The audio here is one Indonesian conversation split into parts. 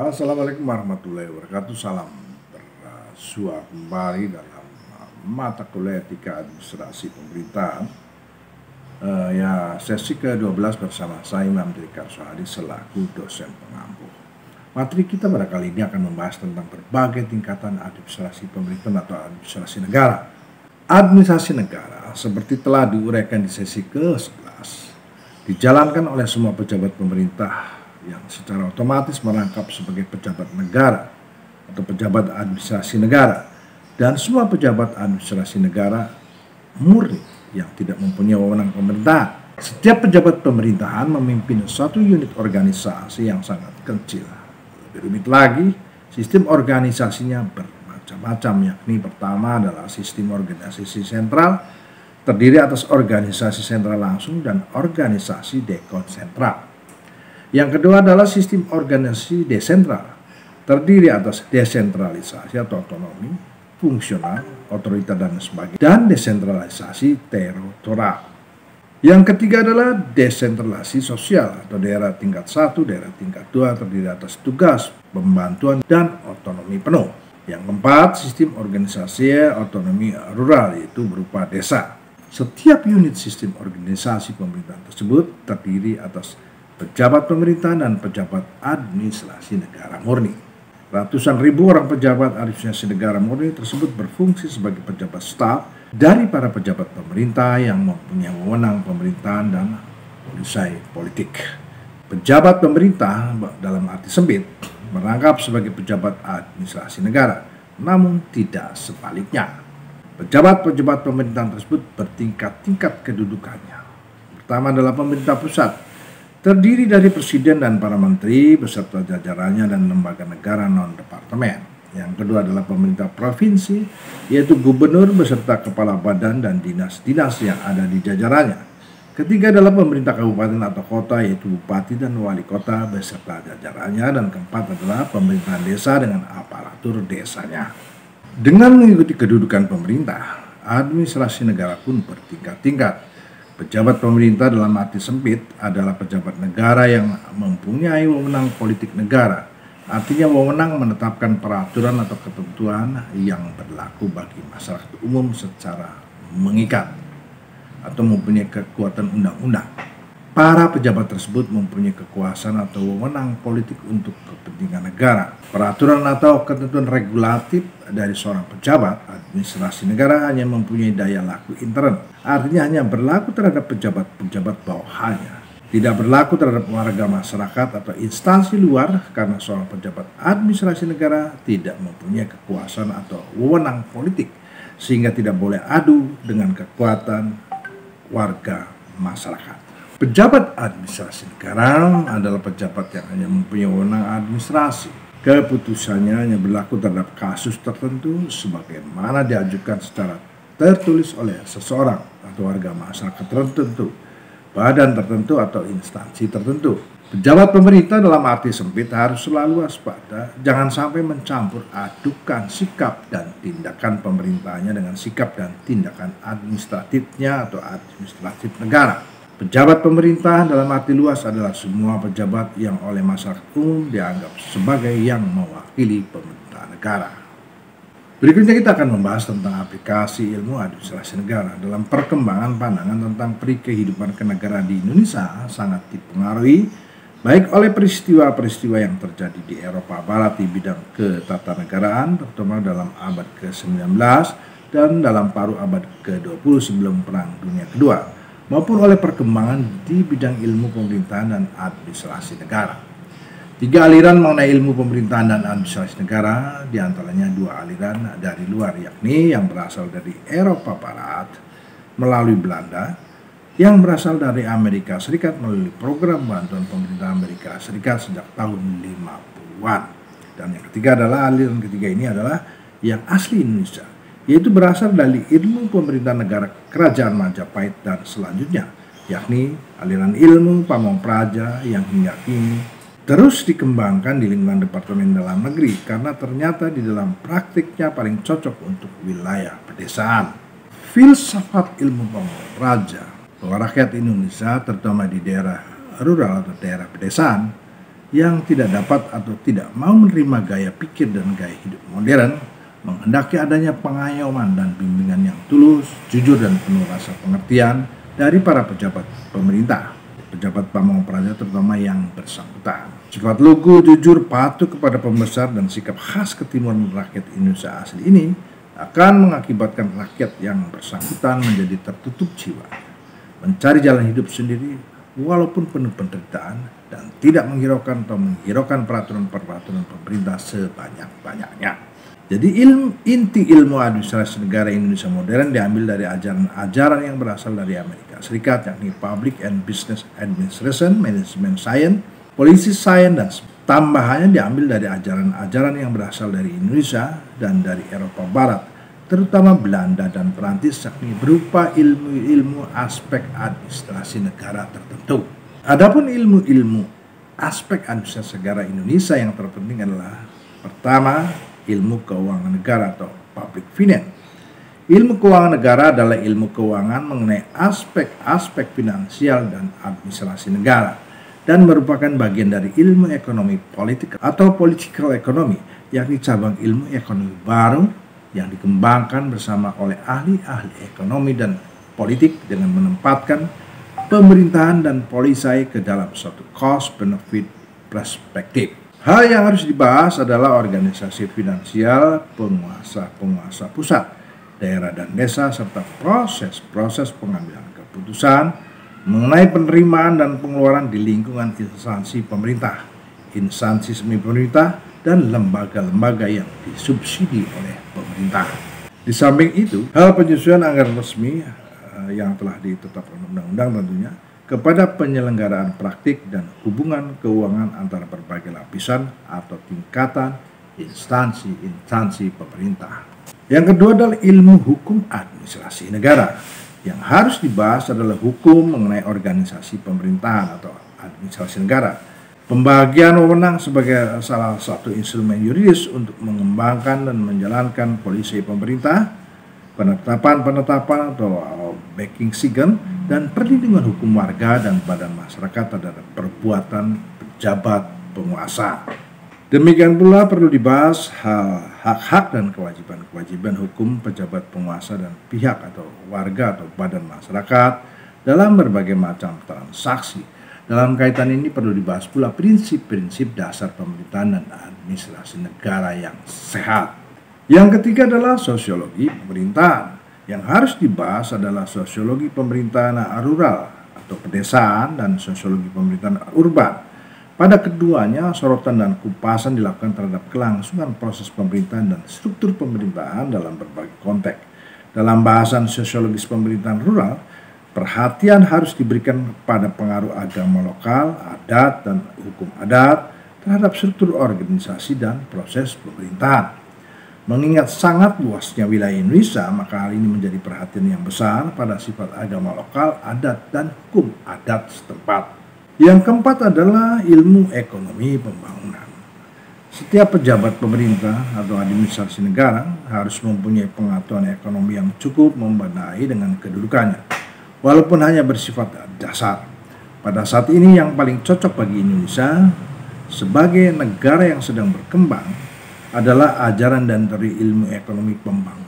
Assalamualaikum warahmatullahi wabarakatuh. Salam bersua kembali dalam mata kuliah etika administrasi pemerintahan. Sesi ke-12 bersama saya Imam Trikar Sohadi selaku dosen pengampu. Materi kita pada kali ini akan membahas tentang berbagai tingkatan administrasi pemerintahan atau administrasi negara. Administrasi negara seperti telah diuraikan di sesi ke-11 dijalankan oleh semua pejabat pemerintah yang secara otomatis merangkap sebagai pejabat negara atau pejabat administrasi negara, dan semua pejabat administrasi negara murni yang tidak mempunyai wewenang pemerintahan. Setiap pejabat pemerintahan memimpin suatu unit organisasi yang sangat kecil. Lebih rumit lagi, sistem organisasinya bermacam-macam, yakni pertama adalah sistem organisasi sentral, terdiri atas organisasi sentral langsung dan organisasi dekonsentral. Yang kedua adalah sistem organisasi desentral, terdiri atas desentralisasi atau otonomi, fungsional, otorita dan sebagainya, dan desentralisasi teritorial. Yang ketiga adalah desentralisasi sosial atau daerah tingkat 1, daerah tingkat 2, terdiri atas tugas, pembantuan, dan otonomi penuh. Yang keempat, sistem organisasi otonomi rural, yaitu berupa desa. Setiap unit sistem organisasi pemerintahan tersebut terdiri atas pejabat pemerintahan dan pejabat administrasi negara murni. Ratusan ribu orang pejabat administrasi negara murni tersebut berfungsi sebagai pejabat staf dari para pejabat pemerintah yang mempunyai wewenang pemerintahan dan perisai politik. Pejabat pemerintah dalam arti sempit merangkap sebagai pejabat administrasi negara, namun tidak sebaliknya. Pejabat-pejabat pemerintahan tersebut bertingkat-tingkat kedudukannya. Pertama adalah pemerintah pusat, terdiri dari presiden dan para menteri beserta jajarannya dan lembaga negara non-departemen. Yang kedua adalah pemerintah provinsi, yaitu gubernur beserta kepala badan dan dinas-dinas yang ada di jajarannya. Ketiga adalah pemerintah kabupaten atau kota, yaitu bupati dan wali kota beserta jajarannya. Dan keempat adalah pemerintahan desa dengan aparatur desanya. Dengan mengikuti kedudukan pemerintah, administrasi negara pun bertingkat-tingkat. Pejabat pemerintah dalam arti sempit adalah pejabat negara yang mempunyai wewenang politik negara. Artinya wewenang menetapkan peraturan atau ketentuan yang berlaku bagi masyarakat umum secara mengikat atau mempunyai kekuatan undang-undang. Para pejabat tersebut mempunyai kekuasaan atau wewenang politik untuk kepentingan negara. Peraturan atau ketentuan regulatif dari seorang pejabat administrasi negara hanya mempunyai daya laku intern. Artinya hanya berlaku terhadap pejabat-pejabat bawahannya. Tidak berlaku terhadap warga masyarakat atau instansi luar karena seorang pejabat administrasi negara tidak mempunyai kekuasaan atau wewenang politik sehingga tidak boleh adu dengan kekuatan warga masyarakat. Pejabat administrasi negara adalah pejabat yang hanya mempunyai wewenang administrasi. Keputusannya hanya berlaku terhadap kasus tertentu sebagaimana diajukan secara tertulis oleh seseorang atau warga masyarakat tertentu, badan tertentu atau instansi tertentu. Pejabat pemerintah dalam arti sempit harus selalu waspada, jangan sampai mencampur adukan sikap dan tindakan pemerintahnya dengan sikap dan tindakan administratifnya atau administratif negara. Pejabat pemerintah dalam arti luas adalah semua pejabat yang oleh masyarakat umum dianggap sebagai yang mewakili pemerintah negara. Berikutnya kita akan membahas tentang aplikasi ilmu administrasi negara. Dalam perkembangan pandangan tentang kehidupan kenegaraan di Indonesia sangat dipengaruhi baik oleh peristiwa-peristiwa yang terjadi di Eropa Barat di bidang ketatanegaraan, terutama dalam abad ke-19 dan dalam paruh abad ke-20 sebelum Perang Dunia Kedua, maupun oleh perkembangan di bidang ilmu pemerintahan dan administrasi negara. Tiga aliran mengenai ilmu pemerintahan dan administrasi negara, diantaranya dua aliran dari luar, yakni yang berasal dari Eropa Barat melalui Belanda, yang berasal dari Amerika Serikat melalui program bantuan pemerintah Amerika Serikat sejak tahun 50-an. Dan yang ketiga adalah aliran ketiga ini adalah yang asli Indonesia, yaitu berasal dari ilmu pemerintahan negara kerajaan Majapahit dan selanjutnya, yakni aliran ilmu Pamong Praja yang hingga kini terus dikembangkan di lingkungan Departemen Dalam Negeri karena ternyata di dalam praktiknya paling cocok untuk wilayah pedesaan. Filsafat ilmu Pamong Praja bahwa rakyat Indonesia terutama di daerah rural atau daerah pedesaan yang tidak dapat atau tidak mau menerima gaya pikir dan gaya hidup modern, menghendaki adanya pengayoman dan bimbingan yang tulus, jujur dan penuh rasa pengertian dari para pejabat pemerintah, pejabat pamong praja terutama yang bersangkutan. Sifat lugu, jujur, patuh kepada pembesar dan sikap khas ketimuran rakyat Indonesia asli ini akan mengakibatkan rakyat yang bersangkutan menjadi tertutup jiwa, mencari jalan hidup sendiri walaupun penuh penderitaan dan tidak menghiraukan atau menghiraukan peraturan-peraturan pemerintah sebanyak-banyaknya. Jadi inti ilmu administrasi negara Indonesia modern diambil dari ajaran-ajaran yang berasal dari Amerika Serikat, yakni Public and Business Administration, Management Science, Policy Science, dan tambahannya diambil dari ajaran-ajaran yang berasal dari Indonesia dan dari Eropa Barat, terutama Belanda dan Perancis, yakni berupa ilmu-ilmu aspek administrasi negara tertentu. Adapun ilmu-ilmu aspek administrasi negara Indonesia yang terpenting adalah pertama, ilmu keuangan negara atau public finance. Ilmu keuangan negara adalah ilmu keuangan mengenai aspek-aspek finansial dan administrasi negara dan merupakan bagian dari ilmu ekonomi politik atau political economy, yakni cabang ilmu ekonomi baru yang dikembangkan bersama oleh ahli-ahli ekonomi dan politik dengan menempatkan pemerintahan dan polisi ke dalam suatu cost benefit perspektif. Hal yang harus dibahas adalah organisasi finansial, penguasa pusat, daerah dan desa, serta proses-proses pengambilan keputusan mengenai penerimaan dan pengeluaran di lingkungan instansi pemerintah, instansi semi pemerintah, dan lembaga-lembaga yang disubsidi oleh pemerintah. Di samping itu, hal penyesuaian anggaran resmi yang telah ditetapkan undang-undang tentunya kepada penyelenggaraan praktik dan hubungan keuangan antara berbagai lapisan atau tingkatan instansi pemerintah. Yang kedua adalah ilmu hukum administrasi negara. Yang harus dibahas adalah hukum mengenai organisasi pemerintahan atau administrasi negara. Pembagian wewenang sebagai salah satu instrumen yuridis untuk mengembangkan dan menjalankan polisi pemerintah, penetapan atau backing sigen, dan perlindungan hukum warga dan badan masyarakat terhadap perbuatan pejabat penguasa. Demikian pula perlu dibahas hak-hak dan kewajiban-kewajiban hukum pejabat penguasa dan pihak atau warga atau badan masyarakat dalam berbagai macam transaksi. Dalam kaitan ini perlu dibahas pula prinsip-prinsip dasar pemerintahan dan administrasi negara yang sehat. Yang ketiga adalah sosiologi pemerintahan. Yang harus dibahas adalah sosiologi pemerintahan rural atau pedesaan dan sosiologi pemerintahan urban. Pada keduanya, sorotan dan kupasan dilakukan terhadap kelangsungan proses pemerintahan dan struktur pemerintahan dalam berbagai konteks. Dalam bahasan sosiologis pemerintahan rural, perhatian harus diberikan pada pengaruh agama lokal, adat, dan hukum adat terhadap struktur organisasi dan proses pemerintahan. Mengingat sangat luasnya wilayah Indonesia, maka hal ini menjadi perhatian yang besar pada sifat agama lokal, adat, dan hukum adat setempat. Yang keempat adalah ilmu ekonomi pembangunan. Setiap pejabat pemerintah atau administrasi negara harus mempunyai pengetahuan ekonomi yang cukup memadai dengan kedudukannya, walaupun hanya bersifat dasar. Pada saat ini yang paling cocok bagi Indonesia sebagai negara yang sedang berkembang adalah ajaran dan teori ilmu ekonomi pembangunan.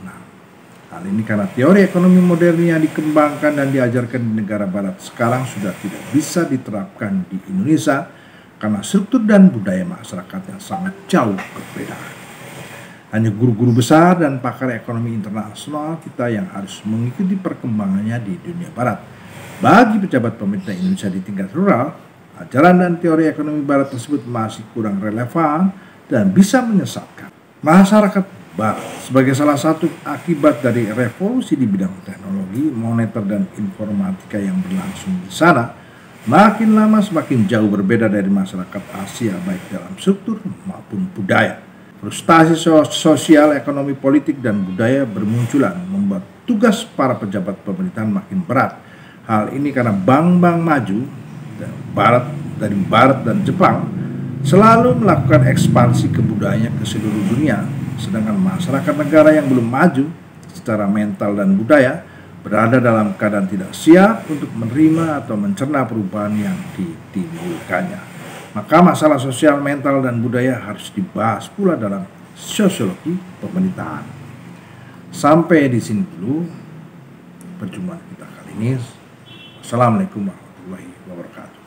Hal ini karena teori ekonomi modern yang dikembangkan dan diajarkan di negara barat sekarang sudah tidak bisa diterapkan di Indonesia karena struktur dan budaya masyarakat yang sangat jauh berbeda. Hanya guru-guru besar dan pakar ekonomi internasional kita yang harus mengikuti perkembangannya di dunia barat. Bagi pejabat pemerintah Indonesia di tingkat rural, ajaran dan teori ekonomi barat tersebut masih kurang relevan dan bisa menyesatkan masyarakat barat. Sebagai salah satu akibat dari revolusi di bidang teknologi, moneter, dan informatika yang berlangsung di sana, makin lama semakin jauh berbeda dari masyarakat Asia baik dalam struktur maupun budaya. Frustasi sosial, ekonomi, politik, dan budaya bermunculan membuat tugas para pejabat pemerintahan makin berat. Hal ini karena bank-bank maju dari Barat dan Jepang selalu melakukan ekspansi kebudayaannya ke seluruh dunia, sedangkan masyarakat negara yang belum maju secara mental dan budaya berada dalam keadaan tidak siap untuk menerima atau mencerna perubahan yang ditimbulkannya. Maka masalah sosial, mental, dan budaya harus dibahas pula dalam sosiologi pemerintahan. Sampai di sini dulu perjumpaan kita kali ini. Assalamualaikum warahmatullahi wabarakatuh.